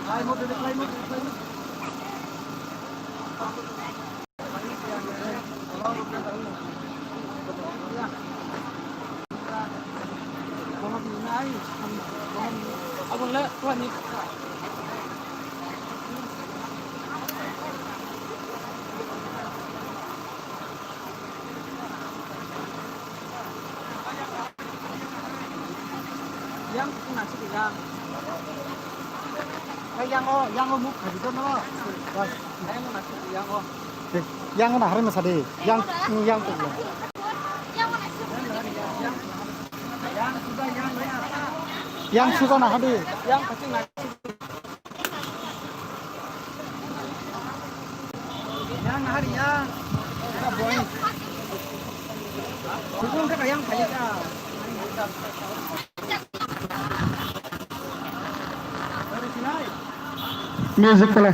Abang lah, tuan ni. Yang nasi yang. yang muk khadi to no bas Yang nasi yang oh. yang na hari masadi yang to yang sudah na hadi Yang kacang nasi. Yang hari yang. Kita boy. Sebelum kita yang kaya ka. music pala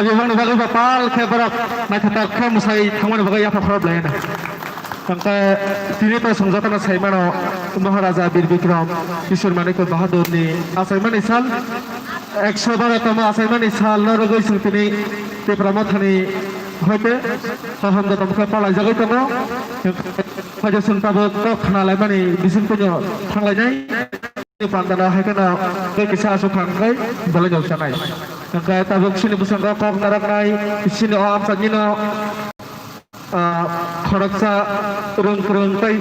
Majibang bagai bapal keberak naik kata kem saya kamu bagai apa problem na. Angka tini pas songjatan saya mana Maharaja Bir Bikram Kishore Manikyo Bahadur ni asaiman isal 112তম asaiman isal narogoi sutini te pramothani hoite sahamda tamka palai jagai tamo hajasun tabok khanalai mani bisin punyo thanglai nai pandana haikana ke kisa asu khangkai balai jau sanai angka tabok sini busangka kok narak nai sini am sanino khoroksa rung tai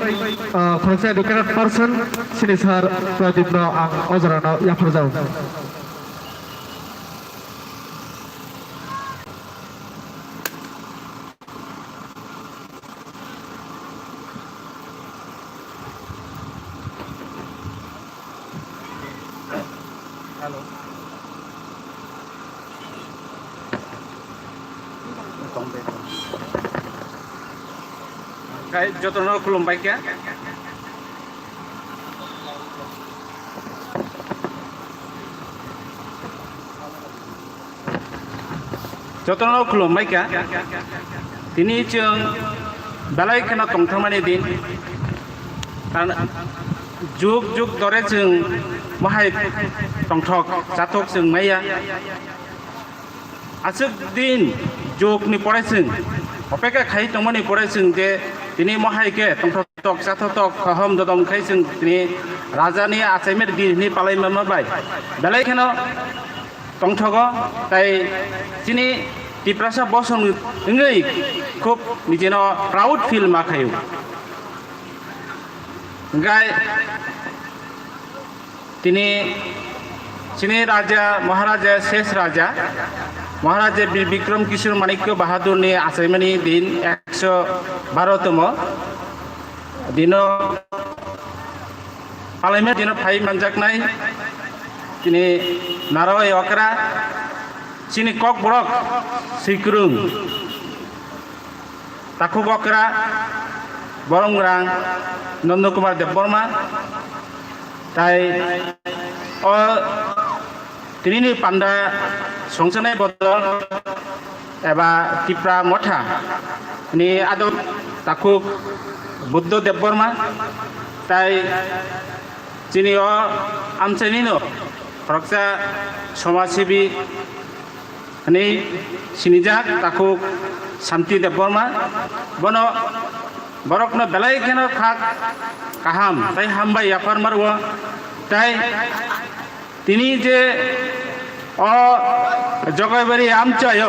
khoroksa educated person sini sar pradipno ang ojrano yaphar jau Kayak jotono kulumbai kya? Jotono kulumbai kya? Tini chung balai kena tongthamani din. Juk dore chung mahai tongthok jatok chung maya. Asuk din juk ni pore chung opeka khai tongmani pore chung je tini mahai ke tongthok jatok khaham dodom khai chung tini rajani asaimer din ni palai mama bai balai kena tongthogo tai tini tiprasa boson ngai খুব নিজেনো proud feel মাখায়ু গায় তিনি চিনি রাজা মহারাজা শেষ রাজা মহারাজা বীর বিক্রম কিশোর মানিক্য বাহাদুর নি আসাইমানি দিন 112তম দিন পালাইমে দিন ফাই মানজাকনাই তিনি নারয় অকরা চিনি কক বড়ক সিক্রুং তাকু বকরা বরংরাং নন্দকুমার দেববর্মা তাই তিনি পান্ডা সংসানাय বদল এবা টিপ্রা মঠা নি আদম তাকু বুদ্ধ দেববর্মা তাই চিনি আমচাইনিনো রক্সা সমাজসেবী নি সিনিজাক তাকু শান্তি দেববর্মা বনো বরকনো বেলাই কেন খাক কাহাম তাই হামবাই আফার মারব তাই তিনি যে জগাইবাড়ি আমচায়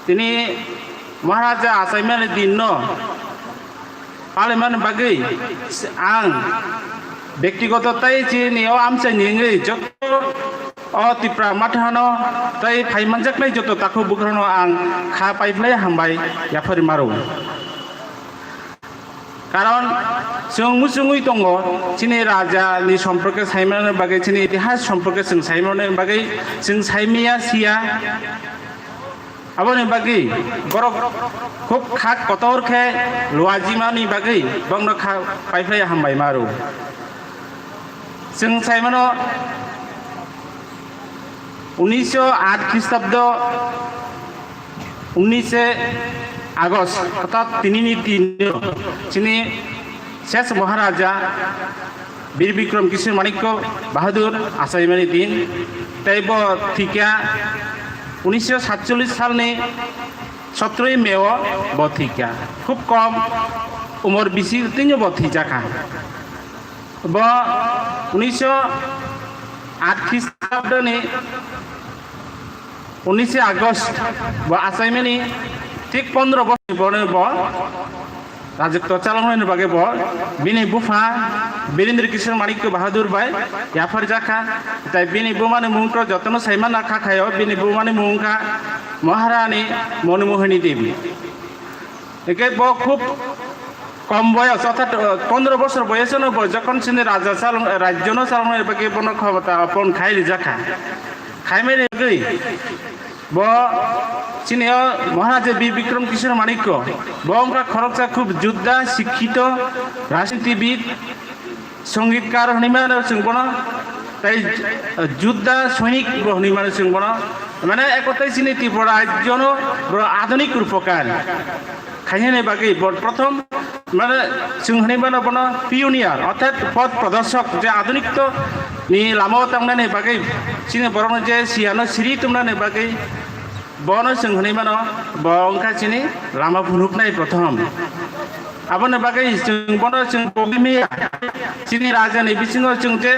তিনি মহারাজা আসাইমান দিন পালেমান বাগৈ আং ব্যক্তিগত তাই চিনি আমচাই নিঙै যত তিপ্রা মাথানো তাই ফাইমানজাকনাই যত তাকু বুগ্রানো আং খা পাইফলাই হামবাই ইয়াফারি মারো কারণ जों मुसुङै दङ चिनि राजानि सम्पर्के साइमाननि बागै चिनि इतिहास सम्पर्के जों साइमाननि बागै जों साइमिया सिया आबोनि बागै गरक खुब खाक कतरखे लवाजिमानि बागै बंनो खा पाइफाय हामबाय मारु जों साइमानो 1908 খ্রিস্টাব্দ 19 আগস্ট অর্থাৎ তিনিনি দিন চিনি শেষ মহারাজা বীর বিক্রম কিশোর মানিক্য বাহাদুর আসাইমানি দিন তাইব থিকা 1947 সালনি 17 মে বথিকা খুব কম উমর বিসি তিন বথিজাকা ব 1908 খ্রিস্টাব্দনি 19 আগস্ট ব আসাইমানি ঠিক 15 বছর বনে ব রাজত্ব চালানোর বাগে ব বিনি বুফা বীরেন্দ্র কিশোর মানিক্য বাহাদুর বাই ইয়াফার জাখা তাই বিনি বুমানি মুংক্র যতন সাইমান রাখা খায় বিনি বুমানি মুংকা মহারানী মনমোহিনী দেবী একে ব খুব কম বয়স অর্থাৎ 15 বছর বয়সের যখন সে রাজা রাজ্য চালানোর বাগে বন ক্ষমতা আপন খাইলি জাখা খাইমের গই ব চিনি মহারাজা বীর বিক্রম কিশোর মানিক্য বংকা খরকসা খুব যোদ্ধা শিক্ষিত রাজনীতিবিদ সঙ্গীতকার হনিমান সিংবন তাই যোদ্ধা সৈনিক হনিমান সিংবন মানে একতাই চিনি ত্রিপুরা রাজ্যন আধুনিক রূপকার খাইনে বাকি প্রথম মানে जोंहानि बानो बनो पियोनियार अर्थात पथ प्रदर्शक जे आधुनिक तो नि लामाव थांनानै बागै चिनि बरनो जे सियानो सिरि तुमनानै बागै बनो जोंहानि बानो बंखा चिनि लामा फुनुकनाय प्रथम आबोनो बागै जों बनो जों पबिमिया चिनि राजानि बिसिङाव जों जे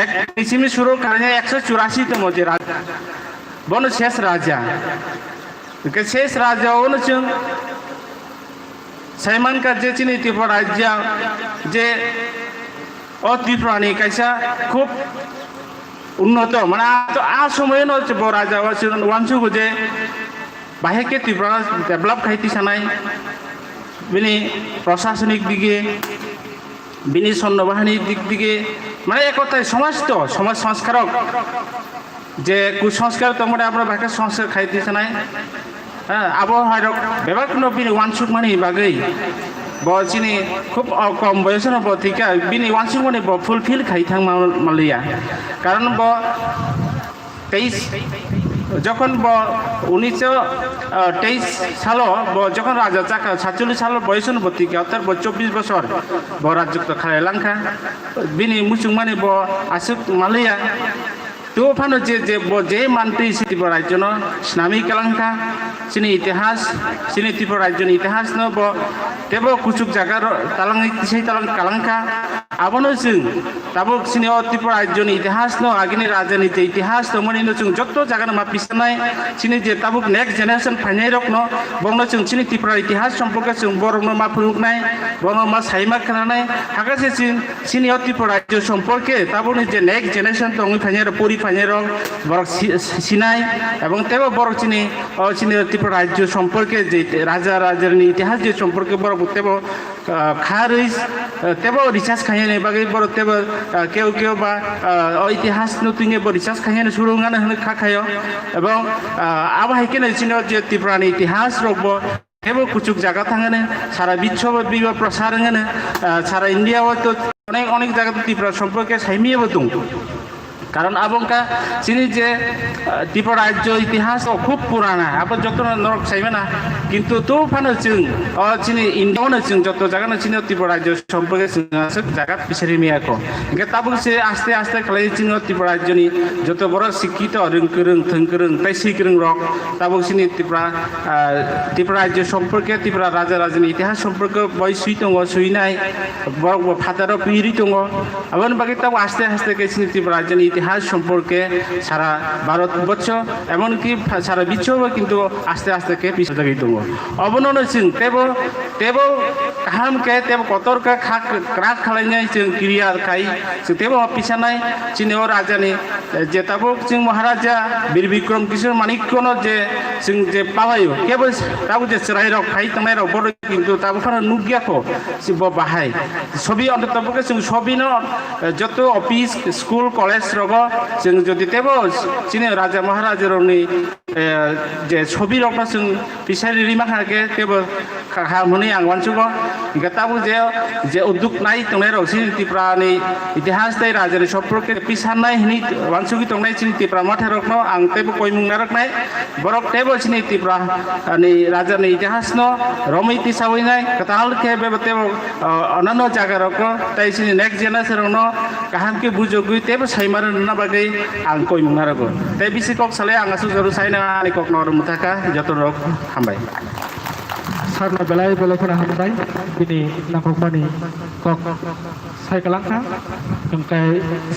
एक निसिमि सुरु खालामनाय 184 तम जे राजा बनो शेष राजा के शेष राजावनो जों साइमान का जे चिनि त्रिपुरा राज्य जे त्रिपुरानि कैसा खूब उन्नत माने तो आ समय न राजा वानसुगु जे बाहे के त्रिपुरा डेभलप खाइति सानाय बिनि प्रशासनिक दिगे बिनि सन्नबाहिनी दिग दिगे माने एकताय समाज तो समाज संस्कारक जे कुसंस्कार तो माने आपन बाहे संस्कार खाइति सानाय आबहावार बेबारखौनो बिनि वानसुक मानि बागै चिनि खूब कम बयसनो ठीक बिनि वानसुक मानि फुलफिल खाइथां मालिया कारण 23 যখন 1923 সাল যখন রাজা চাকা 47 সাল বয়সন বতিকে অর্থাৎ 24 বছর রাজ্যত্ব খালাই লাংখা বিনি মুসুক মানি আসুক মালিয়া तो फानो जे मानती त्रिपुरा राज्य स्नामी कलंका चिनी इतिहास चिनी त्रिपुरा राज्य इतिहास न तेबो कुचुक जगह तालांग तालांग कलंका आबनो जों ताबो चिनी त्रिपुरा राज्य इतिहास न आगिनि राजानि इतिहास न मनि न जों जत्तो जगह मा पिसनाय चिनी जे ताबो नेक्स्ट जेनेरेशन फाइनाय रक न बंनो जों चिनी त्रिपुरा इतिहास सम्पर्क जों बरनो मा फुनुकनाय बरनो मा साइमा खानाय हागासे चिनी त्रिपुरा राज्य सम्पर्के ताबो जे नेक्स्ट जेनेरेशन दङ फाइनाय परि फाइनेरं बरक सिनाय एवं तेबो बरक चिनी त्रिपुरा राज्य सम्पर्के जे राजा राजानि इतिहास जे सम्पर्के बरक तेबो खारिस तेबो रिसार्च खायने बागै बरक तेबो केउ केउ बा इतिहास नतुङे बो रिसार्च खायने सुरुङानो होनो खाखायो एवं आबाहायकेने चिनो जे त्रिपुरानि इतिहास रबो तेबो कुचुक जागा थाङानो सारा बिश्व बिबा प्रसारङानो सारा इन्डियाव तो अनेक जागा त्रिपुरा सम्पर्के साइमियाबो दं कारण आबंका चिनी जे त्रिपुरा राज्य इतिहास खूब पुराना अब जत नरक साइमेना किंतु तो फानो जों चिनी इंडियावनो जों जत जागानो चिनी त्रिपुरा राज्य सम्पर्के जों जागा बिसरि मियाको इनके ताबो से आस्ते आस्ते खालाय चिनी त्रिपुरा राज्यनि जत बर शिक्षित रोंकरों थोंकरों ताइसिकरों रक ताबो चिनी त्रिपुरा राज्य सम्पर्के त्रिपुरा राजा राजानि इतिहास सम्पर्के बय सुइ दङ सुइनाय बरक फादार पिरि दङ आबन बागै ताबो आस्ते आस्ते के चिनी त्रिपुरा राज्यनि इतिहास सम्पर्के सारा भारतवर्ष एमनकि सारा विश्व किन्तु आस्ते आस्ते के पिछे जागी दङ अबनो जों तेबो काहाम के तेबो कतर का क्राक खालायनाय जों क्रिया खाय जों तेबो पिसानाय चिनियाव राजानि जे ताबो जों महाराजा वीर विक्रम किशोर माणिक्यनो जे जों जे पावायो केबो ताबो जे सराय रक खाय तंनाय रक बर किन्तु ताबो फानो नुगियाखो सिब बाहाय छबि अंततबके जों छबिनो जत ऑफिस स्कूल कॉलेज रग जों जदि तेबो चिनि राजा महाराजानि जे छबि रक जों पिसारि रिमाखाके तेबो खामनि आं वानसुगो गताबो जे उद्योग नाय तंनाय रक चिनि त्रिपुरानि इतिहास ताय राजानि सम्पर्के पिसानाय हिनि वानसुगि तंनाय चिनि त्रिपुरा माथे रकनो आं तेबो कयमुंना रकनाय बरक तेबो चिनि त्रिपुरानि राजानि इतिहास न रमैति सावैनाय कताल के तेबो अननो जागा रक ताय चिनि नेक्स्ट जेनेरेशन न काहाम के बुजोगुइ तेबो साइमार ना बागै आं कयमुंना रक ताय बिसि कक साले आं आसु जरु साइना आनि कक नर मुथाका जत रक हामबाय सारना बेलाय बेलायफोरा हामबाय बिनि नांगौमानि कक साइकलांखा ओमफ्राय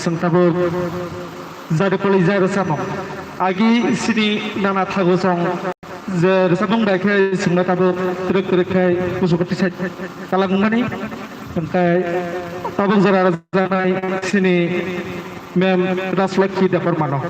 जोंताबो जादोकलि जायरसामो आगि सिनि नाना थागो सं जे रसाबं बायखे जोंना ताबो ट्रेक ट्रेकखाय कुसुकति साइड कालांगमानि ओमफ्राय ताबो जरा जानाय सिनि मेम रासलाखि देफर मानो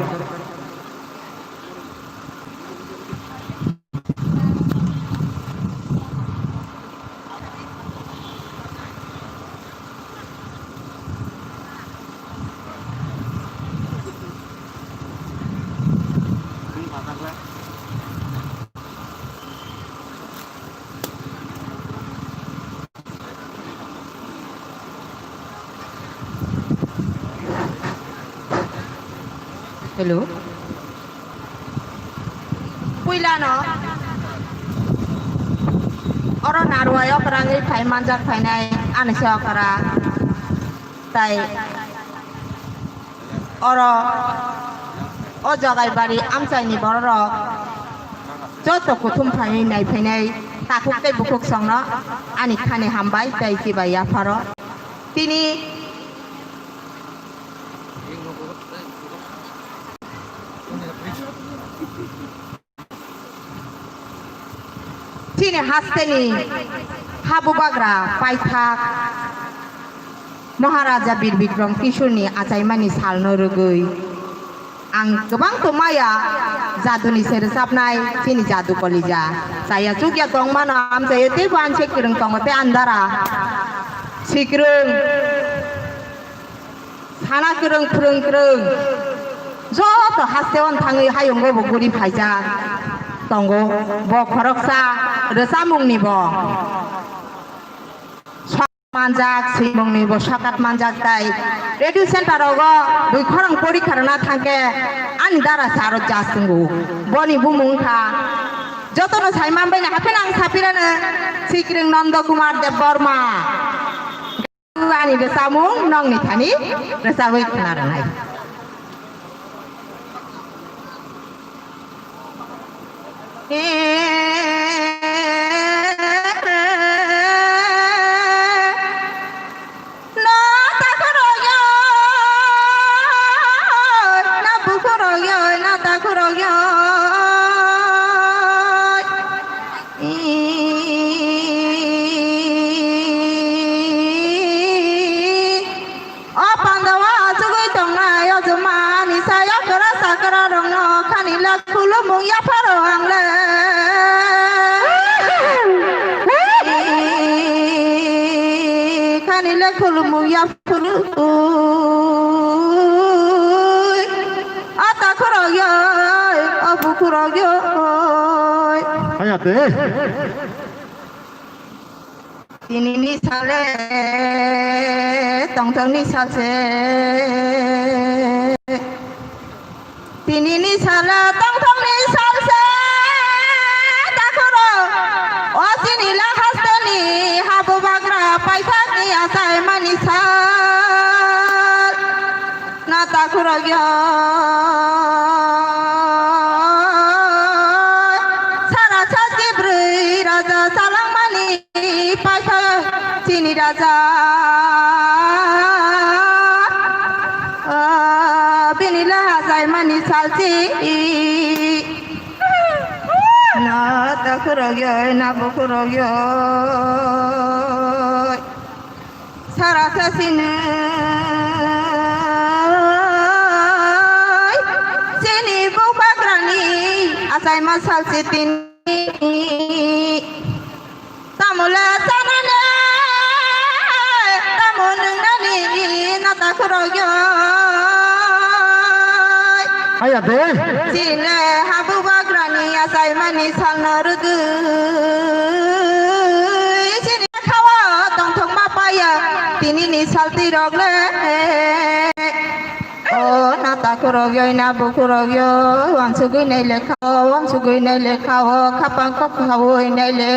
hello puilano orang narwayo kerangi kai manjak kai nai anisya kara tai orang o jagai bari amcai ni bororo joto kutum kai nai kai nai takuk tei bukuk songno ani khane hambai tai kibaya pharo tini Sini hasteni Habu Bagra Paithak Maharaja Bir Bikram Kishorni achaimani salno rugui ang gobang tumaya jaduni serjapnai sini jadu kolija saya juga tongmano amjai te ban sekrung tongte andara sikrung sana krung krung krung joto hasteon thangi hayonggo boguri phaija tongo bo khoroksa resamungni bo manjak simungni bo sakat manjak tai radio center ogo dui khorang porikharna thangke ani dara saro jasungu boni bumungkha jotono saimam baina hapenang sapirana sikring nanda kumar dev barma ani resamung nongni thani resawei khnaranai ya fulu ata khoroyo abu khoroyo hayate ini ni sale tong ni sale ini ni sale tong ni sale ta khoro o sini la hastani habu bagra paithak ni asai manisal nata khoroyo sara chasi brui raja salang mani paithak sini raja binila asai manisal si nata khoroyo na bukhoroyo sara chasine sini bubagrani asai masal sitini tamula sanane tamunungani nata khoroyo hayate sine habu bagrani asai mani salnarugu sini khawa tongthong mapaya tini ni salti rogle o nata khoroyo na bukhoroyo wansugui nei lekha o khapang kop khawoi nei le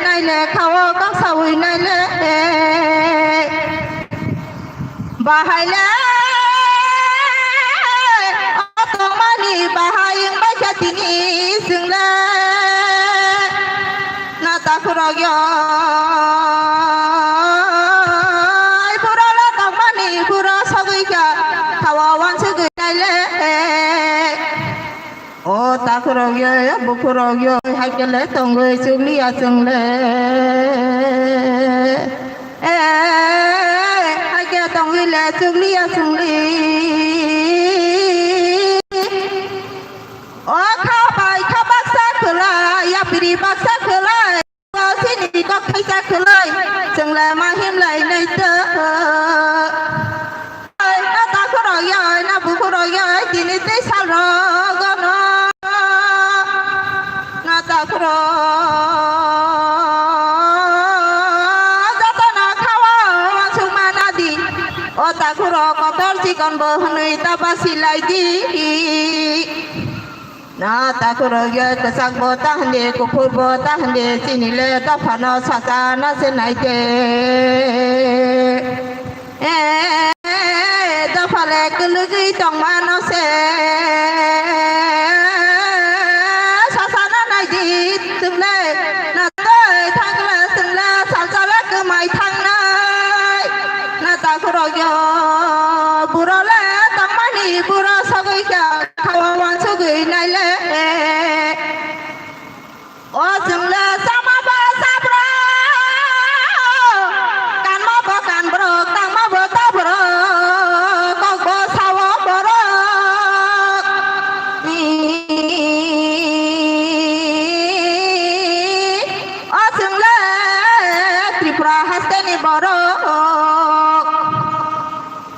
nei lekha o kang sawui nei le bahai le otomani bahai yang baca tini sing le nata khoroyo o ta khoroyo bukhoroyo hakele tongoi chungli asungle hakele tongoi le chungli asungli o khabai khabaksa khla ya piri baksa khla sini ko khaisa khla chungla mahim lai nei ta ta khoroyo na bukhoroyo tini te salo gono nata khoro jatona khawa sumana di o ta khoro kotor chikon tanbo hanui tabasi laidi na takuro yo kesak bo tahne kupur bo tahne sinile tafano sasa na senaite tafale kulugi tong mano se sasa na naidi tumle na toi thangla tumle salsala kemai thang nai na takuro yo burole tamani buro sagoi kya kawan sagoi nai le o jumla sama ba sabra kan ma ba kan bro tang ma ba ta bro ko go sawo bro o jumla tripura hasteni bro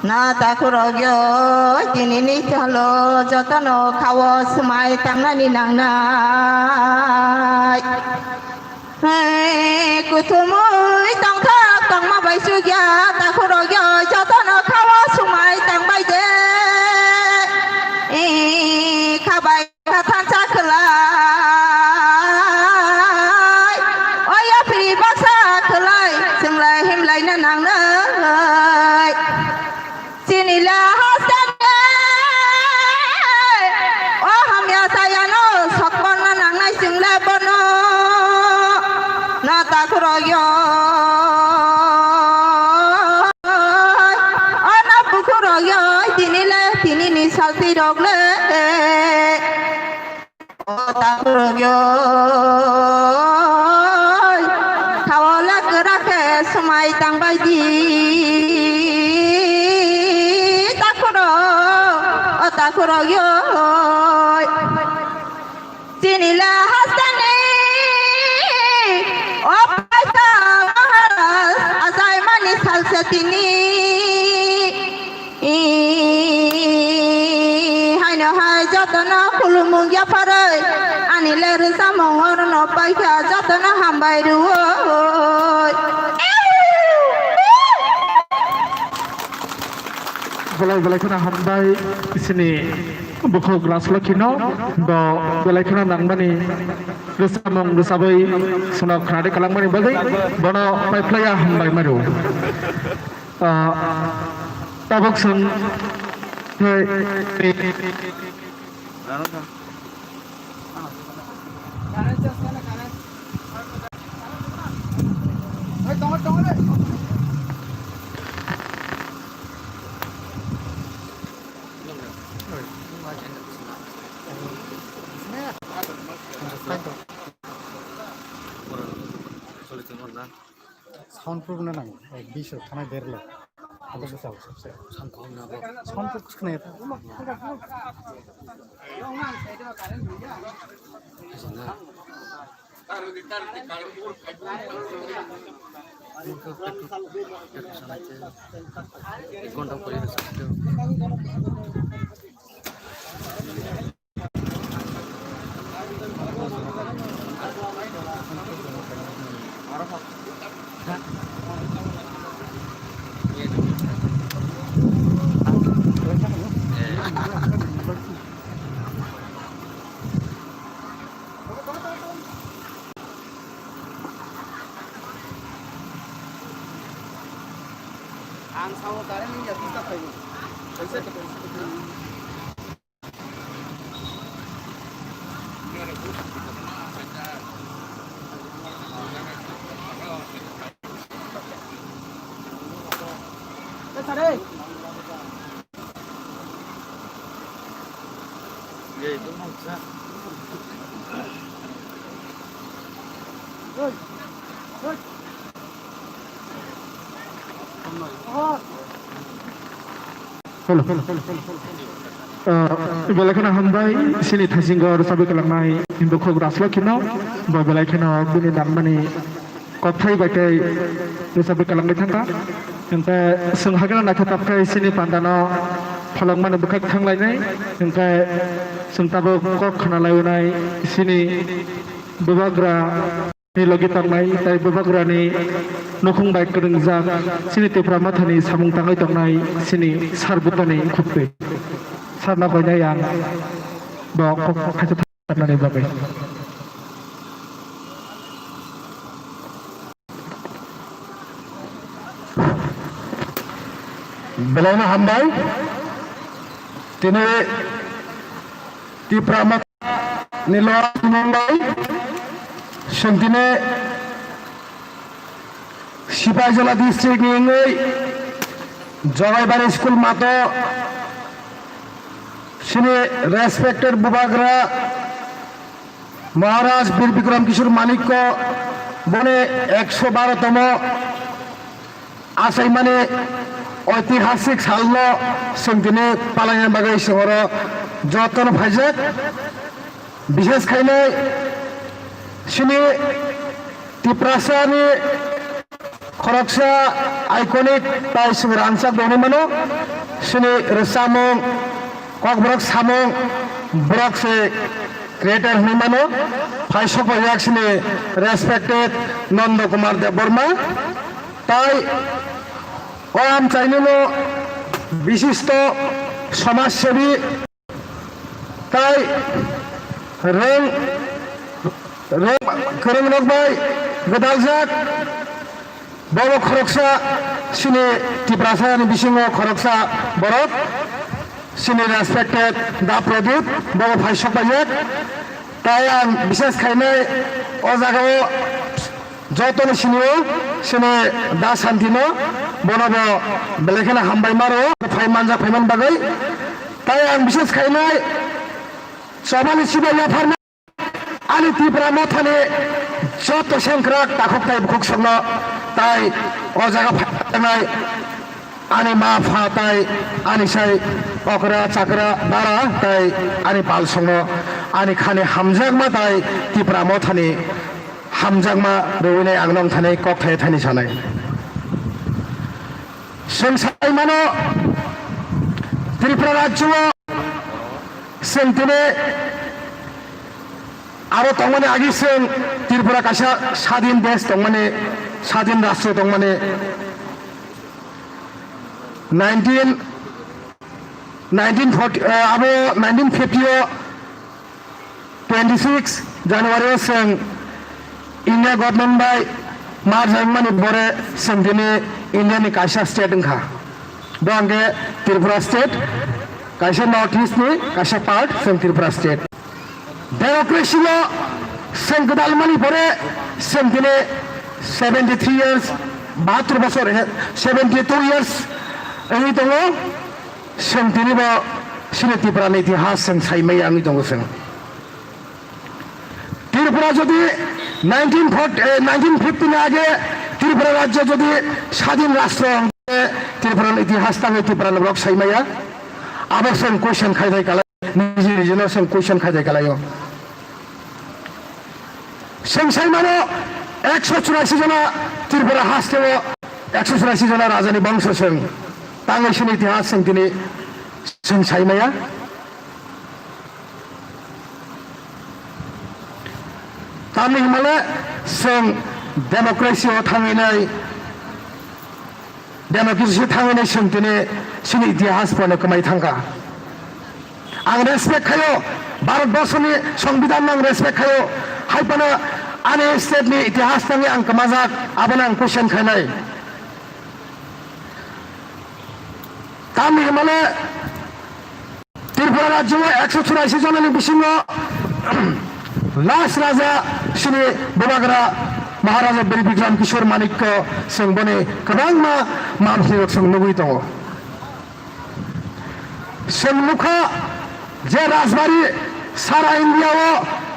na takuro yo kini ni chalo jotono khawo smai tamnani nangnai kutumui tang thak tang ma bai su ya takuro yo jotono khawo smai tang bai de khabai khathan cha khlai oya pri baksa khlai simlai himlai na nangnai Sinila hasane o hamya sayano sakpon na nangnai singla bono na takuro yo ana bukuro yo tinile tinini salti rogle o takuro yo khawala kerake semai tang baidi takuro yo sinila hasane o paita maharas asai mani salsatini haino hai jatana kulumung ya parai anile risa mongor no paika jatana hambai ruoi belai kana hambai sini buku gelas lokino do belai kana nangbani rusamong rusabai sunok khade kalangmani bagai bono pai playa hambai maru tabok sun साउन्डप्रुफ ना नांगौ बिसोर थानाय देरल आरो गोसाव सबसे साउन्डप्रुफ खोनाया Ang sawo kare ni ya kita khayo. Kaise ke Sare. Ye, tuh mau sa. Oi. Oi. Hello. Belai kana hambai sini thasingor sabi kalangnai buku gelas lokino bo belai kana bini nangbani kothai bakai sabi kalangnai thangka engka senghagana nakhatapkai sini pandano phalangmani bukak thanglainai engka sengtabo kok khanalaunai sini bebagra ni logi tangnai tai bebagra ni nokung bai kereng jak sini tepra mathani samung tangai tongnai sini sarbutani khuppe sarna baina yang bo khaja tanani bagai Belana hambai tine ti pramat nilo mumbai sentine Sipajala district ningoi Jogai Bari school mato sini respected Bubagra Maharaj Bir Bikram Kishore Manik ko bone 112 tomo asai mane ঐতিহাসিক সাল সঙ্গিনে পালাইন বাগাই শহর যতন ভাইজাক বিশেষ খাইলে সিনি ত্রিপ্রাসানি খরকসা iconic তাই সঙ্গে রানসাক দৌনি মানো সিনি রেসামং Kokborok সামং Brock সে creator হই মানো ফাইসক ভাইজাক সিনি রেসপেক্টেড নন্দ কুমার দেব বর্মা তাই আম চাইনিল বিশিষ্ট সমাজসেবী তাই রং খরং রকবাই গদালজাক বড় খরকসা সিনি ত্রিপ্রাসানি বিসিং খরকসা বরক সিনি রেসপেক্টেড দা প্রদীপ বড় ভাইসক পাইজাক তাই আং বিশেষ খাইনাই ও জায়গায় যতন সিনিও সিনি দা শান্তিনো বনব বেলেখানে হামবাই মারো ফাইমান ফাইমান বাগাই তাই আং বিশেষ খাইনাই সবানি সিবাইয়া ফার্মা আনি ত্রিপুরা মথানে যত সেংক্রাক তাখক তাই বুক সঙ্গ তাই ও জায়গা ফাইনাই আনি মা ফা তাই আনি সাই অকরা চাকরা দাঁড়া তাই আনি পাল সঙ্গ আনি খানে হামজাকমা তাই ত্রিপুরা মথানে হামজাকমা রবিনাই আংনং থানে কক থাই থানি সানাই সংসাই মানো ত্রিপুরা রাজ্য সেন্টিনে আরো তংমানে আগিছেন ত্রিপুরা কাশা স্বাধীন দেশ তংমানে স্বাধীন রাষ্ট্র তংমানে 1940 আবো 1950 26 জানুয়ারি সেং ইন্ডিয়া গভর্নমেন্ট বাই मार जायमानी बरे संदिने इंडियानि काशा स्टेट इंखा बंगे त्रिपुरा स्टेट काशा नॉर्थ ईस्ट नि काशा पार्ट सं त्रिपुरा स्टेट डेमोक्रेसी लो सं गदालमानी बरे संदिने 73 years 72 বছর 72 years এই দঙ্গ संदिने बो सिने त्रिपुरा नि इतिहास सं साइमै आंनि दंग सं त्रिपुरा যদি 1950 আগে ত্রিপুরা রাজ্য যদি স্বাধীন রাষ্ট্র ত্রিপুরার ইতিহাস তাঙ্গে ত্রিপুরা ব্লক সাইমাইয়া আবার সঙ্গ কোয়েশন খাইদাই কালাই নিজে নিজের সঙ্গ কোয়েশন খাইদাই কালাইও সঙ্গ সাইমানো 184 জনা ত্রিপুরা হাসতেও 184 জনা রাজানি বংশ সঙ্গ তাঙ্গে সিন ইতিহাস সঙ্গ তিনি সঙ্গ সাইমাইয়া तामी हिमालय सं डेमोक्रेसी थांगिनाय डेमोक्रेसी थांगिनाय संतिने सिनि इतिहास पने कमाय थांगा आं रेसपेक्ट खायो भारत बर्षनि संविधान आं रेसपेक्ट खायो हाइपना आने स्टेटनि इतिहास थांगे आं कमाजाक आबना आं क्वेश्चन खायनाय तामी हिमालय त्रिपुरा राज्य 184 जननि बिसिङाव लास्ट राजा श्री बुबाग्रा महाराजा बिर बिक्रम किशोर मानिक को संग बने कबांगमा मानसिक संग नुगुई दङ संग मुखा जे राजबारी सारा इंडिया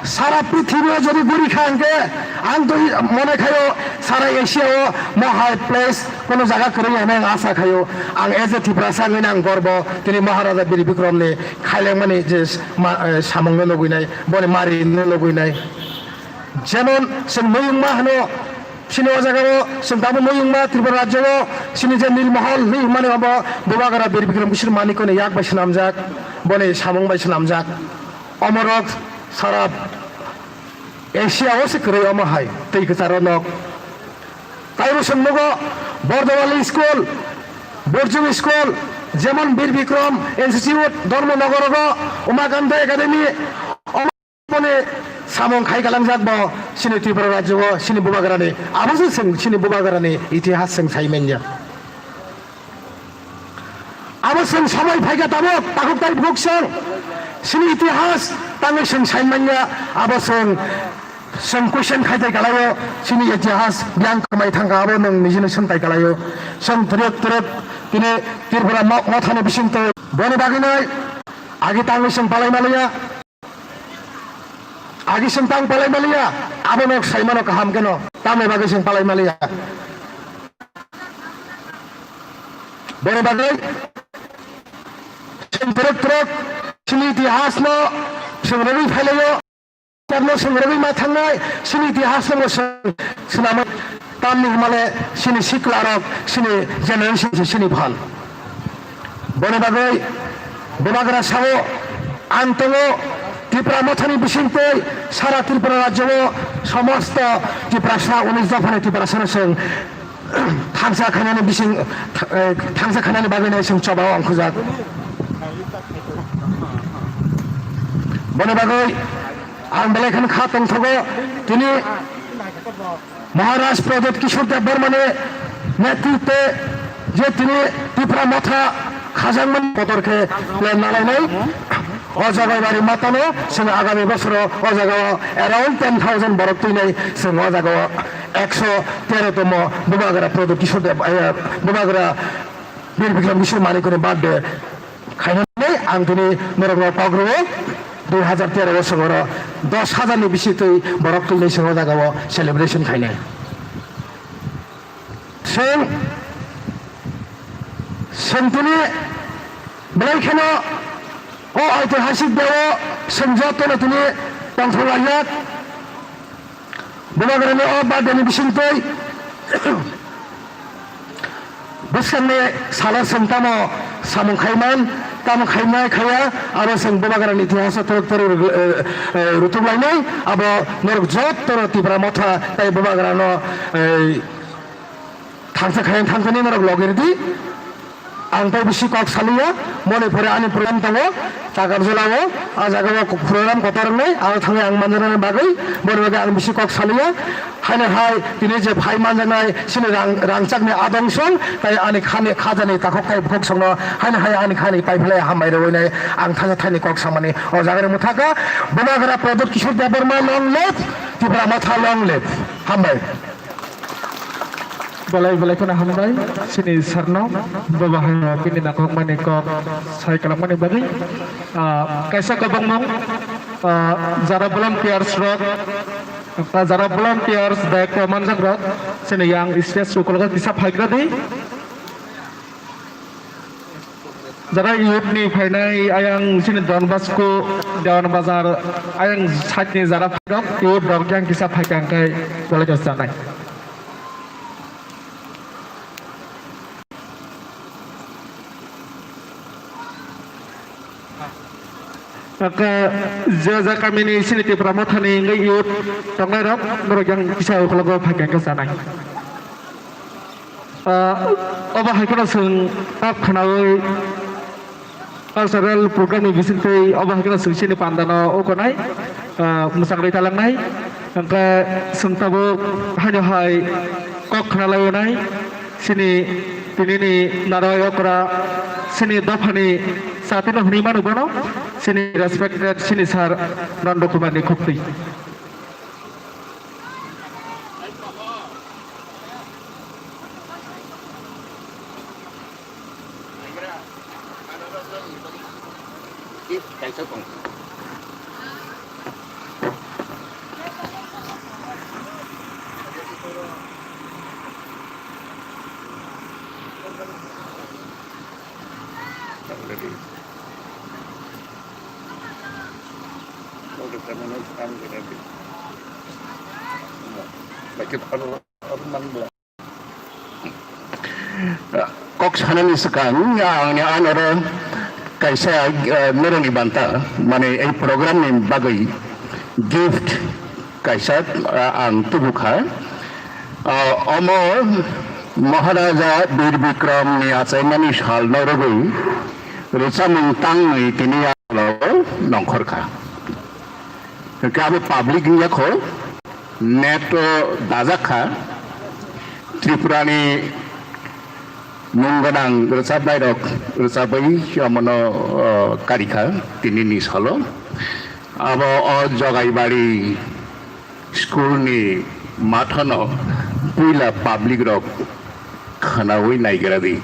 सारा पृथ्वी যদি গুড়ি খাঙ্গে আং তো মনে খায়ো সারা এশিয়া মহাই প্লেস কোন জায়গা করে আমি আশা খায়ো আং এজ এ ত্রিপুরা সাঙ্গিন আং গর্ব তিনি মহারাজা বীর বিক্রমনে খাইলে মানে যে সামঙ্গ লগইনাই বনে মারিনে লগইনাই যেমন जों নয়ুংমা হনো সিনি জায়গাও जों দাবো নয়ুংমা ত্রিপুরা রাজ্য সিনি যে নীলমহল মানে হবো বুবাগরা বীর বিক্রম কিশোর মানিকনে ইয়াক বাইছ নামজাক বনে সামং বাইছ নামজাক অমরক सारा एशिया से करे अमहाय तै कचार नक তাইরও সম্মুখ বর্ধমালী স্কুল বর্জুম স্কুল যেমন বীর বিক্রম ইনস্টিটিউট ধর্মনগর উমাকান্ত একাডেমি মানে সামং খাই কালাंजाक bo sini Tripura राज्य sini bubagarani abasu sing sini bubagarani ইতিহাস sing সাইমেনja আবাসন সময় ফাইকা তাবক তাকুতাই ভুকসং sini ইতিহাস তাঙ্গে sing সাইমেনja আবাসন sing question খাইতাই গালাयो sini ইতিহাস জ্ঞান কমাই থাঙ্গা আবো নং নিজেनो सोंथाय गालायो sing terut তিনি Tripura মাথানে বিশিন্ত বনে বাগিনাই আগে তাঙ্গে sing পালাই Malia Agi sentang palay malia, abo nok saimano kaham keno, tame bagay sing palay malia. Bone bagay, sing truk, sini itihas no, sing rabi phalayo, tarno sing rabi mathangai, sini itihas no sinama tamni male sini siklarok, sini generation sini bhal. Bone bagay, bonagra sawo, antongo, Tripura মথানি বিশিংতে সারা ত্রিপুরা রাজ্য সমস্ত Tripura 19 দফানে Tripura সরসং থাংসা খানানি বিশিং থাংসা খানানি বাগিনাই song চবাও অংখজাক বনে বাগৈ আং বেলাইখান খাতং থগো তিনি মহারাজ প্রদীপ কিশোর দেব বর্মনে নেতৃত্বে যে তিনি ত্রিপুরা মথা খাজাংমান পদরকে নালাইনাই অজাগাবাড়ি মাতানো जों আগামী বছর অজাগাও অ্যারাউন্ড 10,000 বরক তুইনাই जों অজাগাও 113তম বুবাগরা প্রদীপ কিশোর দেব বুবাগরা বীর বিক্রম কিশোর মানিকনি বার্থডে খাইনাই আং তিনি নরগ্রহ পাগ্রহ 2013 বছর 10,000 नि বেশি তুই বরক তুইনাই जों অজাগাও সেলিব্রেশন খাইনাই जों তিনি বেলাইখানো ও ঐতিহাসিক দেব সংযতনে তিনি পন্থলাইয়াক বুবাগরানি ও বার্ডেনি বিশিংতই বসকানে সালা সংতামো সামং খাইমান তাম খাইনাই খায়া আরো जों বুবাগরানি ইতিহাস তরতর রুতুমলাইনাই আবো নরক যত্তর ত্রিপুরা মথা তাই বুবাগরানো থাংসা খাইন থাংসানি নরক লগেরদি आंताय बिसि कक सालिया मने परे आनि प्रग्राम दङ तागार जलावो आजागाव प्रग्राम कतरनै आरो थाङै आं मानजानानै बागै मने बागै आं बिसि कक सालिया हायने हाय दिनै जे फाइ मानजानाय सिनि रांचाकनि आदंसं ताय आनि खाने खाजानि ताखौ खाय भक संग हायने हाय आनि खानि पाइफलाय हामाय रवैनाय आं थाङै थाइनि कक सामानि अ जागारे मुथाका बुबागरा प्रदीप किशोर देबबर्मा लं लेफ त्रिपुरा मथा लं लेफ हामबाय balai kono hambai sini sarno babahayo pini nakok mani kok sai kalam mani bagi kaisa kabang mong jara volunteers rok jara volunteers baik manjak rok sini yang stage sukolga bisa phagra dei jara youth ni phainai ayang sini Donbasco Dewan Bazar ayang satni jara phagrok youth rok yang bisa phaigang kai boleh jasanai maka jaza kami ini sini di Pramotani ngai yut tangai rok norok yang bisa kalau gua pakai ke sana oba hai kana sung tak khanai cultural program ni bisin tei oba hai kana sung sini pandano o konai musang ri talang nai maka sung tabo hai kok khanalai nai sini tini ni narayo kora sini dafani saat ini huni manu bono sini respected sini sar non dokumen ni kopti kok sanan sekan yang anoran kaisa merong ibanta mane ei program ni bagai gift kaisa ang tubukha अमर महाराजा वीर विक्रम नि आचार्यनि साल नरगै रुचामुं तांनै तिनि आलो नंखरखा काबो public याखो net दाजाखा त्रिपुरानि मुंगनां रोजाबनाय रक रोजाबै Yemen कारिखा तिनि नि सालो अब जगाईबाड़ी स्कूलनि माथानो पुइला पब्लिक रक खानावै नायग्रादि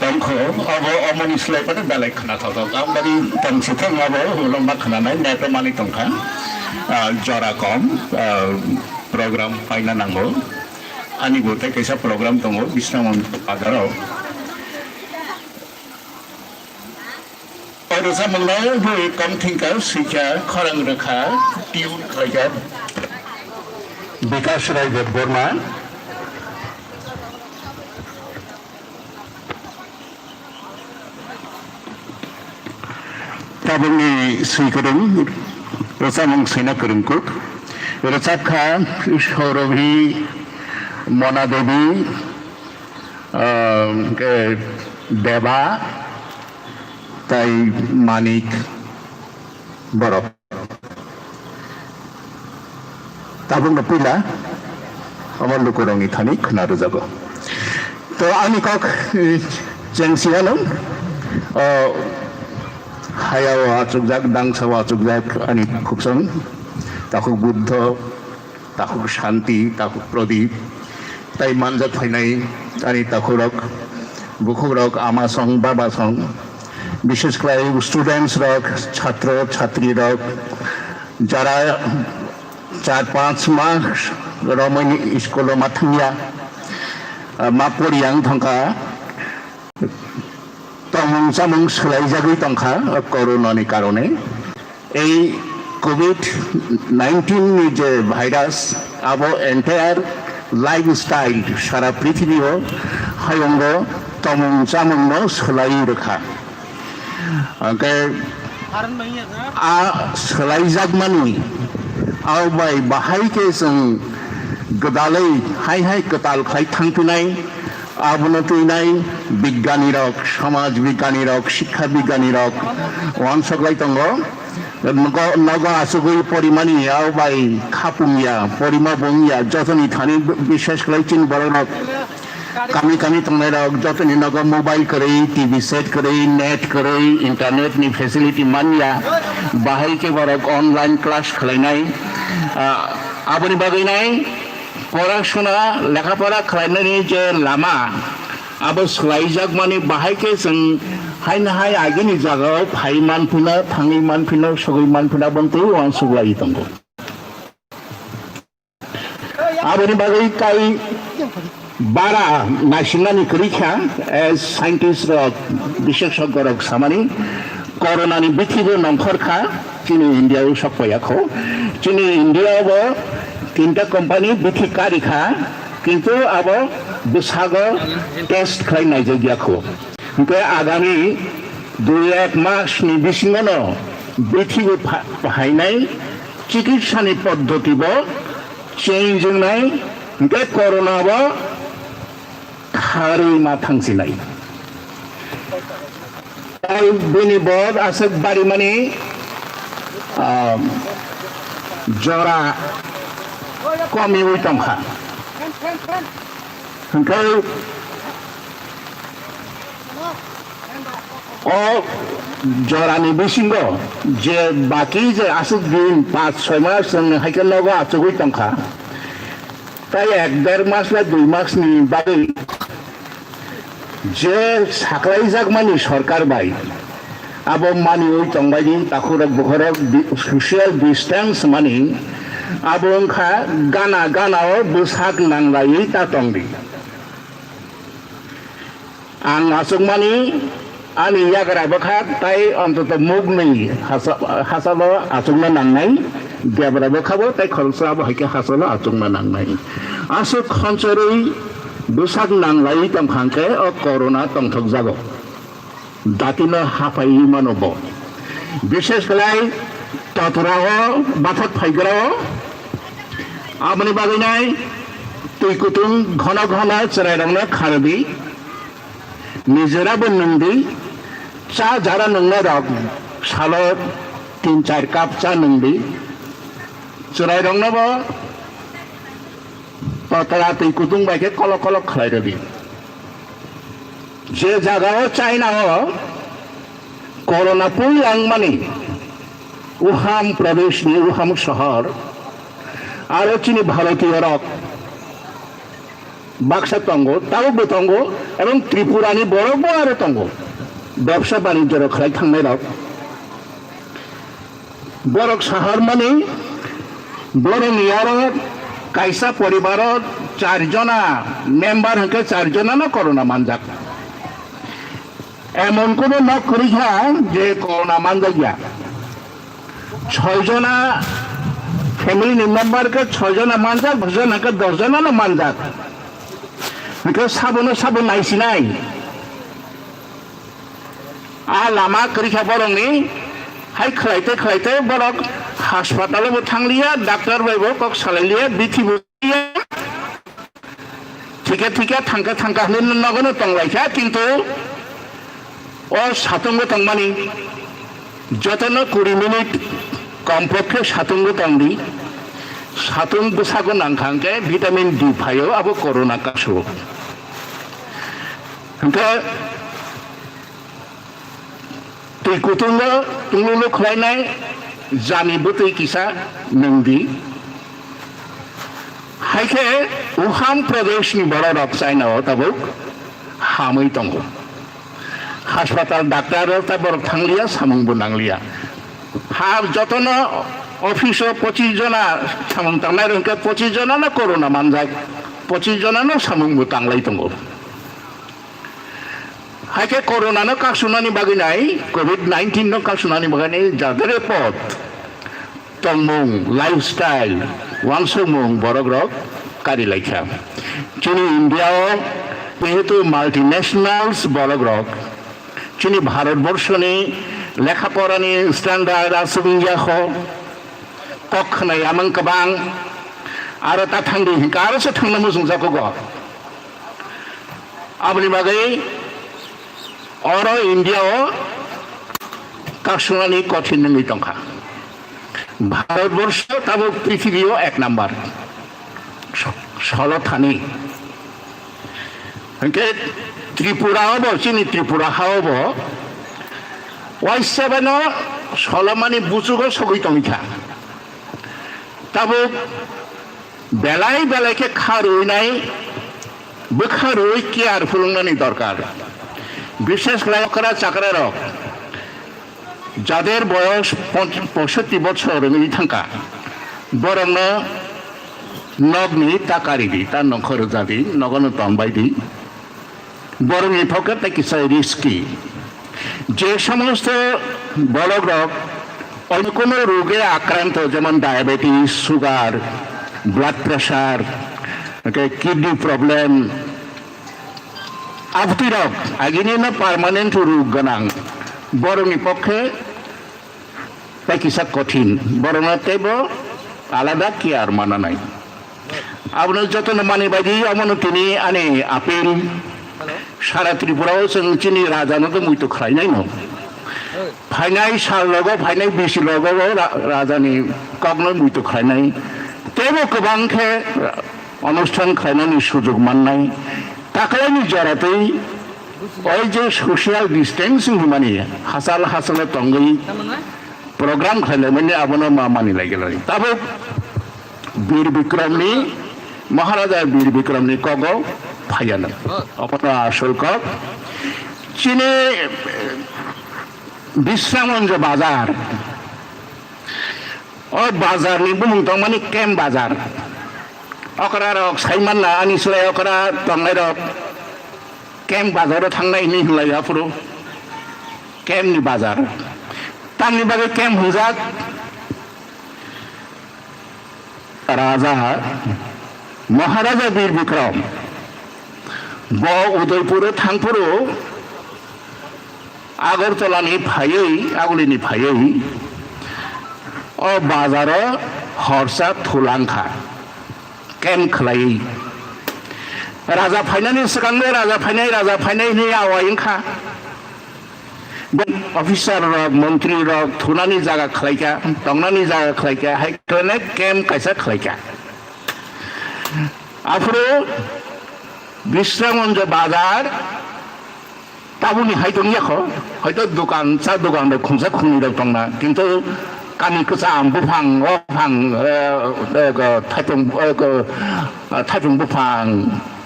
tongkho abo omoni slay pada dalek khana thau am dari tangsi thang abo lomba khana nai neto mani tongkha jora kom program paina nanggo ani bote kaisa program tongo bisna mon padaro रोजामंनाय बै कमथिंका सिखा खरां रोखा tune खालायगोन बिकास रायदेव Burma ताबुंनि सुइकरं रोजामं सैना करंकुट रोजाबखा सौरभी मना देवी देवा ताई मानिक बरफ ताबुंग पिला अमर लुकुरंगी थानी खुनारो जागो तो आनी कक जेंसियानो हायाव आचुकजाक दांसाव आचुकजाक आनी खुबसं ताखुक बुद्ध ताखुक शांति ताखुक प्रदीप ताई मानजात फैनाय आनी ताखुरक बुखुरक आमासं बाबासं विशेष করে স্টুডেন্টস রক ছাত্র ছাত্রী রক যারা 4-5 মাস রমণী স্কুল মাথিয়া মাপরিয়াং থংকা তমং সামং সোলাইজাগৈ তংখা করোনাनि কারণে এই কোভিড-19 नि যে ভাইরাস আবো এন্টায়ার লাইফস্টাইল সারা পৃথিবীও হায়ঙ্গ তমং সামং সোলাই রেখা आ सोलायजागमानि आवबाय बाहायके जों गोदालै हाय हाय गोदाल खाय थांफिनाय आबुनो तुइनाय बिज्ञानी रक समाज बिज्ञानी रक शिक्षा बिज्ञानी रक वानसगलाय दंग नग आसुगै परिमानि आवबाय खापुंगिया परिमा बंगिया जतनि थानि विशेष खाय चिन बरनक कमी कमी तंगनाय रक जतनि नग मोबाइल करे टीवी सेट करे नेट करे इंटरनेट नि फैसिलिटी मानिया बाहाय के बरक ऑनलाइन क्लास खालायनाय आबनि बागैनाय पढ़ाशुना लेखापढ़ा खालायनायनि जे लामा आबो सोलायजाग माने बाहाय के जों हायना हाय आगेनि जागायाव फाय मानफिना थाङै मानफिना सगै मानफिना बन्ते वान सुग्लाय दंगो आबनि बागै काई बारा नासिनानि करिखा एज साइंटिस्ट रक विशेषज्ञ रक सामानि कोरोनानि बिथिबो नंखरखा चिनि इंडिया सकपायाखौ चिनि इंडियाबो 3टा कंपनी बिथि कारिखा किंतु आबो बिसागो टेस्ट खालायनाय जायगाखौ ओमफ्राय आगामी 2-1 मासनि बिसिङावनो बिथिबो बाहायनाय चिकित्सानि पद्धतिबो चेंज जोंनाय ओमफ्राय कोरोनाबो खारै मा थांसिनाय बेनि बद आसक बारि माने जरा कमी उइतंखा ओमफ्राय ओ जरानि बिसिंगो जे बाकी जे आसक दिन 5-6 मास जों हायके लगो आसक उइतंखा ताई 1-1.5 मास बा 2 मासनि बागै जे साख्लायजाग मानि सरकार बाय आबो मानि उइतंबायनि ताखुरक बुखरक सोशल डिस्टेंस मानि आबो ओंखा गाना गानाव बोसाक नांलायै तातंदि आं आसक मानि आनि यागरा बखा ताई अन्तत मुगनै हासाबो आसुकना नांनाय देबरा बखाबो ताई खरसाबो हायके हासाबो आसुकना नांनाय आसुक खनसरै बोसाक नांलायै तंखांके अ कोरोना तंथक जागो दातिनो हाफायै मानब विशेष कलाय ततराओ बाथक फाइग्राओ आमनि बागैनाय तुइकुतुं घन घन चरायरांनो खारबि निजराबो नंदि चा जारा नंना रक सालो 3-4 काप चा नंदि चरायरांनोबो ततरा तुइकुतुं बायके कल कल खालायरबि जे जागायाव चाइनाओ कोरोना पुइलां मानि उहाम प्रदेशनि उहाम शहर आरो चिनि भारतीय रक बाक्सा तंगो तावबो तंगो एवं त्रिपुरानि बरबो आरो तंगो व्यवसा बाणिज्य रखाय थांनाय रक बरक शहर मानि बरनि आरो कायसा परिवारत 4 जना मेम्बार हके 4 जना न कोरोना मानजाक এমন কোনো নক পরীক্ষা যে করোনা মানজাক গিয়া 6 জনা ফ্যামিলি মেম্বারকে 6 জনা মানজাক 10 জনাকে 10 জনা মানজাক बेखौ साबोन नायसिनाय आ लामा करिखा बरंनि हाय खलायते बरक हास्पातालावबो थांलिया डाक्टर बायबो कक सालायलिया बिथिबो थिके थांका होनो नगनो तंलायखा किन्तु ओ सातंगो तंमानि जतनो 20 मिनिट कमपक्षे सातंगो तंदि सातुं गोसागो नांखांके ভিটামিন ডি फायो आबो कोरोना कासो हंके तुई कुतुंगो तुंगुलो खलायनाय जानि बुतै किसा नंदि हायके उहान प्रदेशनि बड़ा रक चाइनाव ताबो हामै दंगो हास्पाताल डाक्टर ताबो थांलिया सामुंबो नांलिया हा जतनो ऑफिस 25 जना सामुं तांनाय रंके 25 जना ना कोरोना मानजाक 25 जना ना सामुंबो तांलाय दंगो हायके कोरोना नो कासुनानि बागिनाय कोविड-19 नो कासुनानि बागिनाय जादरे पद तंमुं लाइफस्टाइल वानसुमुं बरग्रक कारिलायखा चीनी इंडिया जेहेतु माल्टीनेशनल्स बरग्रक चीनी भारतवर्षनि लेखापरानि स्टैंडार्ड आसुबियाख कखनाय आमं कबां आरो ता थांदि हिंकारसो थांनो मोजां जागो आबनि बागै अरो इंडिया कासुनानि कठिन नङै दंखा भारतवर्ष ताबो पृथिबीयाव 1 नम्बर सलथानि हंके त्रिपुरायावबो चीनी त्रिपुरा हावबो वाइसेबनो सलमानि बुजुगो सगै दंखा ताबो बेलाय के खारुइनाय बोखारुइ केयार फुलुंनानि दरकार विशेष लायकरा चाकरा रक जादेर बयस 65 बछर नि थांका बरंग नगनि ताकारिदि ता नखर जादि नगन तंबायदि बरंनि फकत किसा रिस्की जे समस्त बलग्रक अन्य कोनो रोगे आक्रांत जेमन diabetes sugar blood pressure kidney problem आबतिरक आगिनि ना पार्मानेंट रोग गनां बरंनि पक्षे किसा कठिन बरंगतेबो आलादा केयार मानानाय आबनो जतन माने बायदि अमनो तिनि आने आपेल सारा त्रिपुराव जों चिनि राजानोबो मुइतो खालायनाय न फाइनाय साल लगो फाइनाय बिसि लगो राजानि कगनो मुइतो खालायनाय तेबो गोबांखे अनुष्ठान खालायनायनि सुजुग मोननाय ताकलायनि जरातै ओइ जे सोशल डिस्टेंसिंग माने हासाल तंगै प्रोग्राम खालायनायनि आबनो मा मानि लागिलाय ताबो वीर विक्रमनि महाराजा वीर विक्रमनि कगो फायानो अपना शुल्क चीने विश्रामंज बाजार और बाजार नि बुमुं तंमानि केम बाजार अकरा रक साइमानला आनिसलाय अकरा तंनाय रक केम बाजार थांनाय नि हलाय आफुरो केम नि बाजार तांनि बागे केम हुजाक राजा महाराजा वीर विक्रम ब उदयपुर थांपुरो आगरतलानि फायै आगुलिनि फायै अ बाजार हरसा थुलांखा केम खलाई राजा फाइनानि सिगांनो राजा फाइनाय नि आवायंखा अफिसार रक मंत्री रक थुनानि जागा खलायका तंनानि जागा खलायका हायकने केम कैसा खलायका आफुरो विश्रामंज बाजार ताबुनि हायदोंयाखो हयतो दुकान सा दुकान खुंसा खुंनि दंना किन्तु कानि कसा बुफां अफां थाइफुं बुफां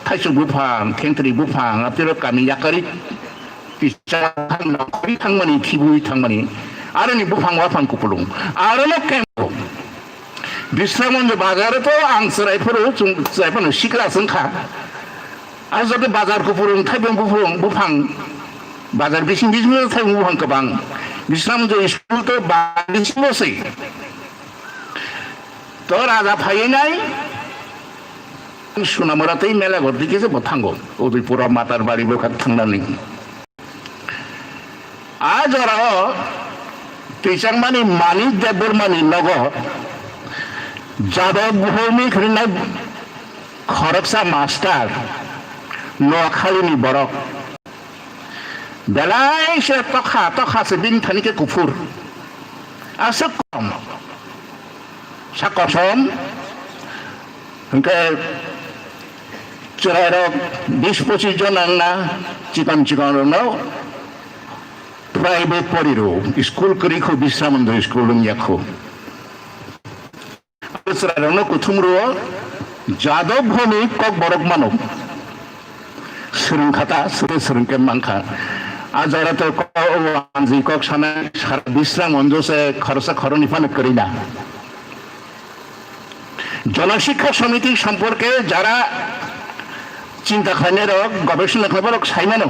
थाइसु बुफां थेंथ्रि बुफां आपिरो कानि याकारि पिसा थांमानि खिबुइ थांमानि आरो नि बुफां वाफां कुपुलुं आरो न केम्पो विश्रामंज बाजार तो आं सरायफोरो जायफोरनो सिक्रा संखा आज जब बाजार को पुरुं थाइबं बुफां बाजार बिसिं बिसिं थाइमु हां गोबां बिस्राम जो स्कुल तो बासिमल'सै तो राजा फायैनाय सुनामरातै मेला गरदिके जोबो थांगौ उदयपुरा मातार बारि बोखार थांनानै आजरा तैसांमानि मानि देबरमानि नग जादव भौमिक होननाय खरकसा मास्टार न'खालिनि बरक बेलायसे तखासे बिन थानिके गुफुर आसो कम साकसम ओंखाय चुरायरक 20-25 जन आंना चिकन प्राइवेट पढ़िरो स्कूल करिखो बिश्रामन्दिर स्कूल याखो चुरायरनो कुथुमरो जादव भूमि कक बरक मानो सोलोंखाता सोलोंके मांखा आजारा तो आंजी कक साना बिश्राम अंजसे खरसा खरनी फान करिना जनशिक्षा समिति सम्पर्के যারা চিন্তা খানের গবেষণা খবর সাইমানো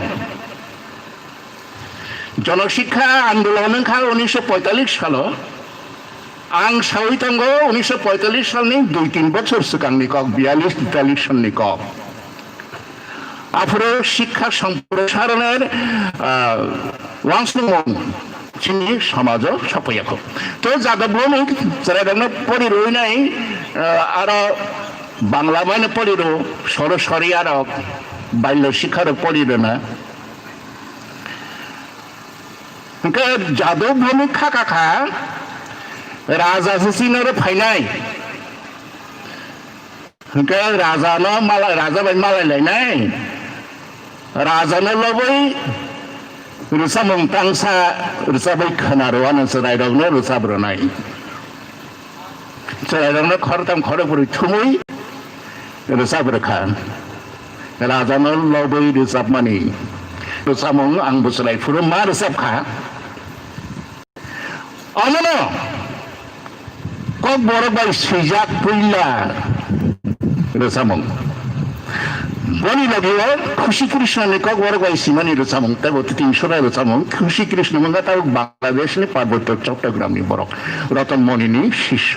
জনশিক্ষা আন্দোলন খা 1945 সাল आं सावैतांग 1945 सालनि 2-3 बছর सिगांनि कक 42-43 सननि कक आफोरो शिक्षा सम्प्रसारণের वांसनमन चिनि समाज सफैयाखौ तो जादबनि जेरानो परिरयनाय आरो बांला माने परिरो सरसरी आरो बाल्य शिक्षार परिरोना ओंखाय जादबनि खाखा राजा सिनर फायनाय ओंखाय राजानो माला राजा बाय मालाय लायनाय राजानो लबै रुसामं तांसा रुसाबै खोनारोआनो चरायरनो रुसाब्रनाय चरायरनो खरताम खरपुरि थुमै रुसाब्रखा राजानो लबै रुसाबमानि रुसामं आं बुसलाय फुरो मा रुसाबखा अननो कक बरबाय सैजाक फैला रुसामं बनी लगे खुशी कृष्ण ने कक बरबाय सिमानि रुसामं तब 300 रुसामं खुशी कृष्ण मंगा ताव बांग्लादेश ने पार्वत्य चट्टग्रामनि बरक रतन मणिनि शिष्य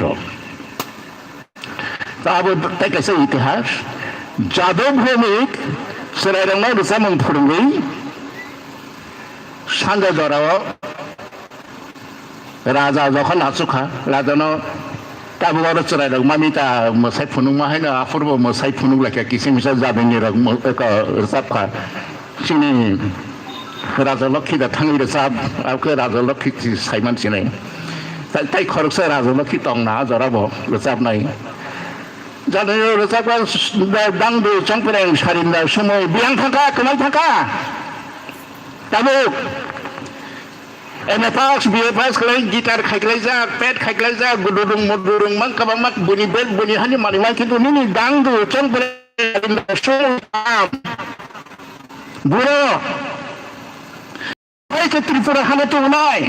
ताब तैसे इतिहास जादव भौमिक सरायरंना रुसामं फोरोंगै सानजा जराव राजा जखन आसुखा राजानो ताबुगार चरायरक मामिता मसाय फुनुं माहायनो आफुरबो मसाय फुनुं लाखिया किसे मिसा जाबेनि रक रसाबखा सिनि राजा लक्ष्मी दा थांनि रसाब आखो राजा लक्ष्मी साइमान सिनाय ताइ खरकसा राजा लक्ष्मी तंना जराबो रसाबनाय जानो रसाबा दांदो चंपरें सारिन्दा समय बियां थांखा कमाय थांखा ताबुक एमए पास बीए पास खालाय गिटार खायख्लाय जा पेट खायख्लाय जा गुदुरुं मदुरुं मान काबां मा बुनि बेट बुनि हानि मानि मा किन्तु निनि दांदो चंपरे बुरो के त्रिपुरा हाने तो नाय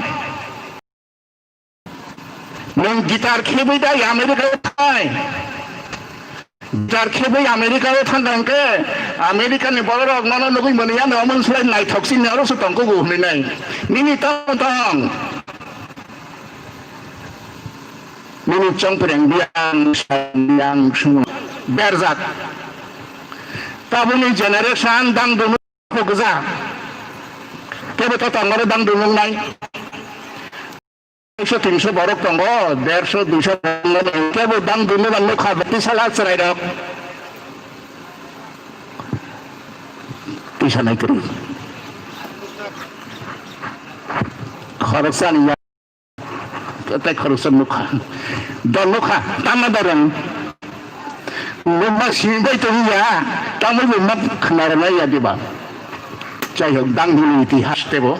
नों गिटार खेबै दा आमेरिकायाव थाय गिटार खेबै आमेरिकायाव थांदांके आमेरिकानि बरक नाना नगै मोनैया न मोनसलाय नायथक्सिन आरो सुतंखौ गुहैनाय निनि तंतं निनि चंपरें बियां सुं बेरजात ताबुनि जेनेरेशन दांदो गोजा केबो तो तंगरे दांदो नाय 100-300 बरक दङ 150-200 केबो दांदो नाय खाबति साला चरायरक पैसा नाय करि खरसानि ताइ खरसा नुखा दनुखा तामा दरन लुमा सिबाय तंया तामै लुमा खोनारनाय यादिबा जायहक दांदोनि इतिहास देबो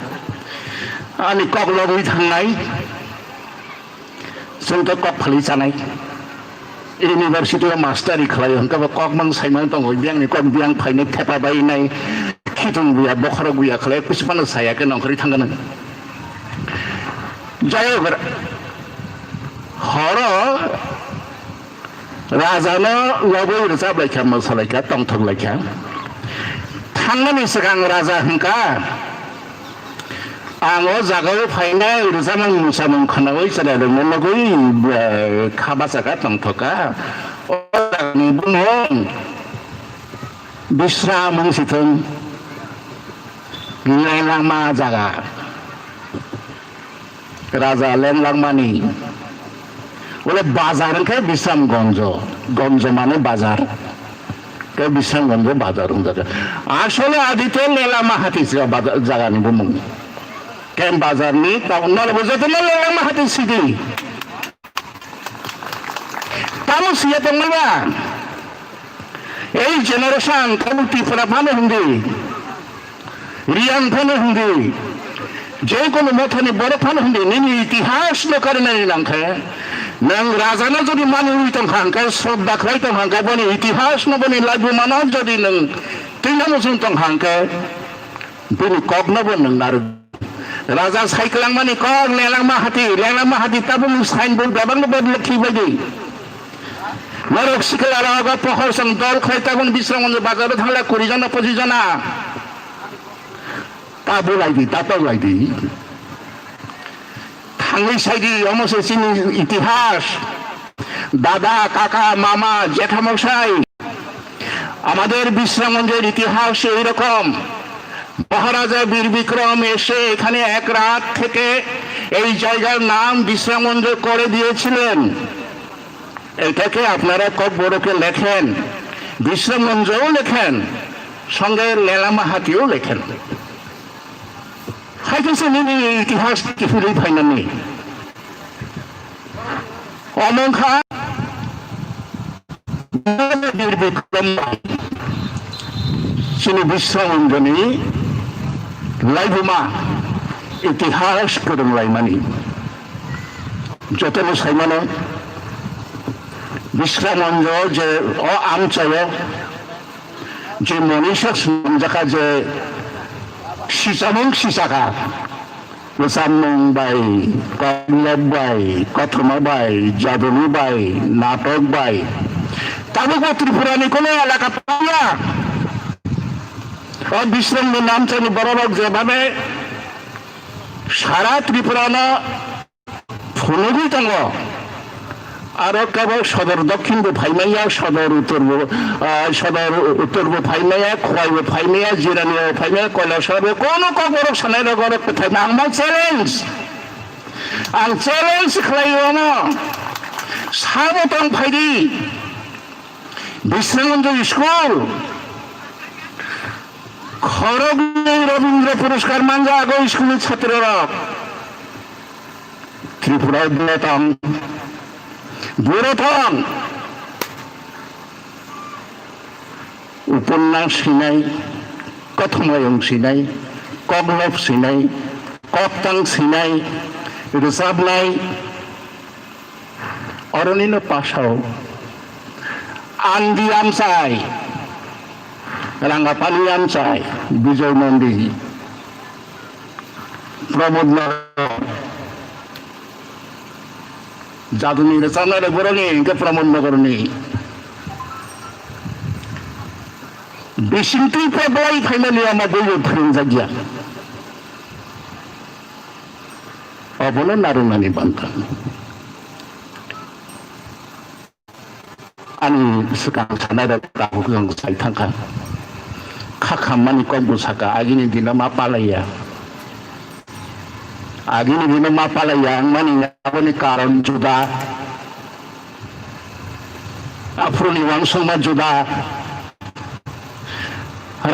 आनि ककलबै थांनाय जोंथ' कक फालि जानाय इउनिभार्सिटियाव मास्टारि खालायो होनकाबा कक मान साइमान दङ बियांनि कक बियां फायनो थेपा बायनाय खिथुं गुया बखर गुया खालाय कुसपान सायाके नंखरि थांगोन जायहक हर राजानो लबै रोजाबलायखा मोसालायखा तंथंलायखा थांनायनि सिगां राजा होनका आङो जागायाव फायनाय रोजामां मुसामां खानावै जादोंमोन नगै खाबा जागा थांथ'का बुङो बिस्रा मानसिथों लेंलांमा जागा राजा लेंलांमानि বলে বাজার কে বিশ্রামগঞ্জ গঞ্জ মানে বাজার কে বিশ্রামগঞ্জ বাজার আসলে আদিতে লেলামা হাতি জায়গা নিব মুং কেন বাজার নি টাউন নলে বুঝতে লেলামা হাতি সিটি তামু সিয়া দংবা এই জেনারেশন তামু টিফরা ফানে হুন্দি রিয়ান ফানে হুন্দি যে কোনো মথানি বড় ফানে হুন্দি নিনি ইতিহাস নকরে নাই লাংখে नों राजानो जुदि मानिहैथों हांखाय श्रद्धा खालायथों हांखाय बनि इतिहास न बनि लाइबु मानाव जुदि नों थैनामु जोंथों हांखाय बनि कगनबो नों नारु राजा साइक्लां मानि कग लेलांमा हाति ताबु साइन बोर्ड गाबांनो बद लखि बायदि नरक सिखला रागा पहर सं दल खायतागुन बिस्रांगन बाजाराव थांला 20 जना 25 जना ताबु लाइदि थांनाय साइडि अमसे सिनि इतिहास दादा काका मामा জেঠামশাই আমাদের বিশ্রামগঞ্জের ইতিহাস এই রকম মহারাজা বীর বিক্রম এসে এখানে এক রাত থেকে এই জায়গার নাম বিশ্রামগঞ্জ করে দিয়েছিলেন এটাকে আপনারা খুব বড়কে লেখেন বিশ্রামগঞ্জও লেখেন সঙ্গে লেলামা হাতিও লেখেন হাইকেছে নিনি ইতিহাস কিছুই ফাইনানি অমংখা বীর বিক্রম সিনি বিশ্রামগঞ্জনি লাইবুমা ইতিহাস फोरोंलायमानि যতন সাইমানো বিশ্রামগঞ্জ যে আমচায় যে মনীষা জায়গা যে সিসামং সিসাকা মোসাম্মং বাই কমলক বাই কথমা বাই যাদনী বাই নাটক বাই তাবুক ত্রিপুরানি কোনো এলাকা পাইয়া বিশ্রাম নাম চাইনি বড়লোক যেভাবে সারা ত্রিপুরানো ফোনবি দङ आरो केवल सदर दक्षिण फाइनाया सदर उत्तर फाइनाया खवाई फाइनाया जिरानी फाइनाया कैलासर कोनो कबर सानाय रगर फाइना आं चेलेंज खालायो साबतन फाइदि বিশ্রামগঞ্জ स्कूल खरगनि रवीन्द्र पुरस्कार मांजा आगो स्कूल छात्ररा त्रिपुरा बेतन बुरथन उपन्यास सिनाय कथमायं सिनाय कगलब सिनाय कप्तां सिनाय रोजाबनाय अरनिनो पासाव आन्दि आमसाय रांगापानि आमसाय विजय नंदी प्रमोद जादुनि रोजाबनाय बर'नि प्रमोद नगरनि बिसिंथि फेब्रुवारि फाइनालि आमा बयबो फोरोंजागिया अबनो नारुनानि बान्था आंनि सिगां साननाय रावखौ जों सायथांखा खाखामानि कम्बु साका आगिनि दिना मा पालाया आगिनि दिना मा पालाया आं मानि आबनि कारण जुदा आफ्रोनि वांसमा जुदा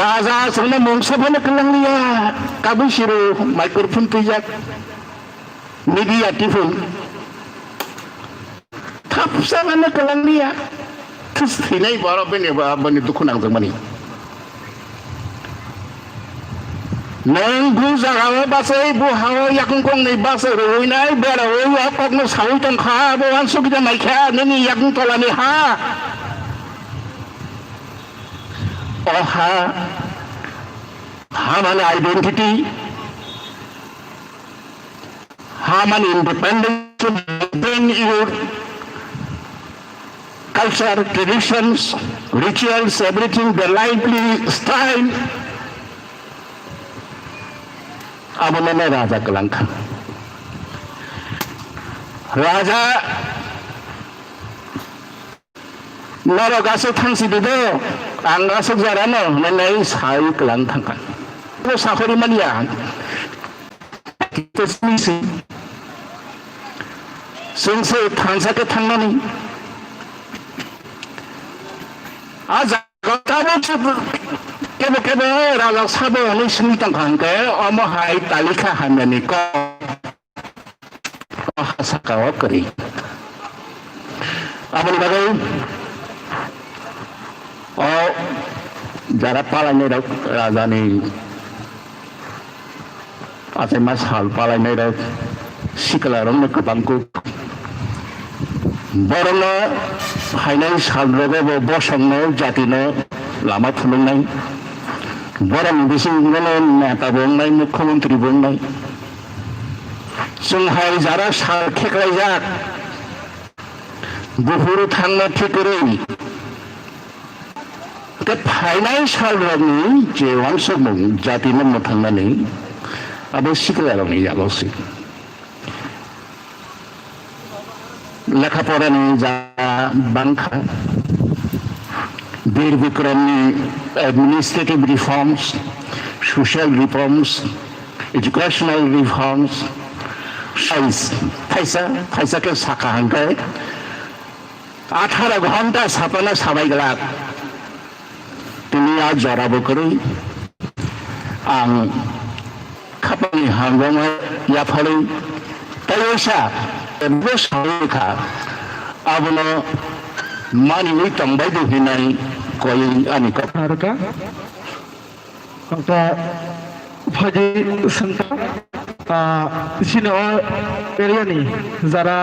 राजा संना मंसफानो कलांलिया काबुसिरो माइक्रोफोन तैजाक मीडिया टिफोन थाबसानो कलांलिया थैनाय बारा बेनेबा बनि दुखु नांदों मानि नों बुजागाव बासै बुहाव याकं गंनै बासै रोइनाय बेराव याकंनो सावै तंखा बवान सुबिदा नायखा नोंनि याकं तलानि हा अहा हा माने आइडेंटिटी हा माने independence then your culture, traditions, rituals, everything, the lively style. abono raja kelangkang raja noro gasuk thangsi dido ang gasuk jarano nanai sai kelangkang kan lo sakori mania kita sisi sungse thangsa ke thangani aja kabo kebe raja sabo ni sini tangkang ke omo hai talika hamani ko hasakawa kari abon bagai oh jara palanya raja ni asai mas hal palanya dah sikala rong kebangku borona hainai salrogo bo bosangno jatino lama thulungnai borang bising ngono neta bongnai mukhyamantri bongnai जोंहाय Zara सार खेख्लायजाक बुहुर थांनो थिकरै के फाइनाय सालरनि जेवान समं जातिनो मोथांनानै आबो सिखलायलांनाय जाबावसै लेखापरानि जा बांखा बीर विक्रमनि administrative reforms social reforms educational reforms पैसा के साका हंके 18 घंटा सापना साबाय गला दुनिया जराबो करै आं खापानि हांगोमा याफालै तयसा एबो सावैखा आबनो मानिनि तंबाय दोहिनाय कोय आनि harga kata Haji Santa sini area ni zara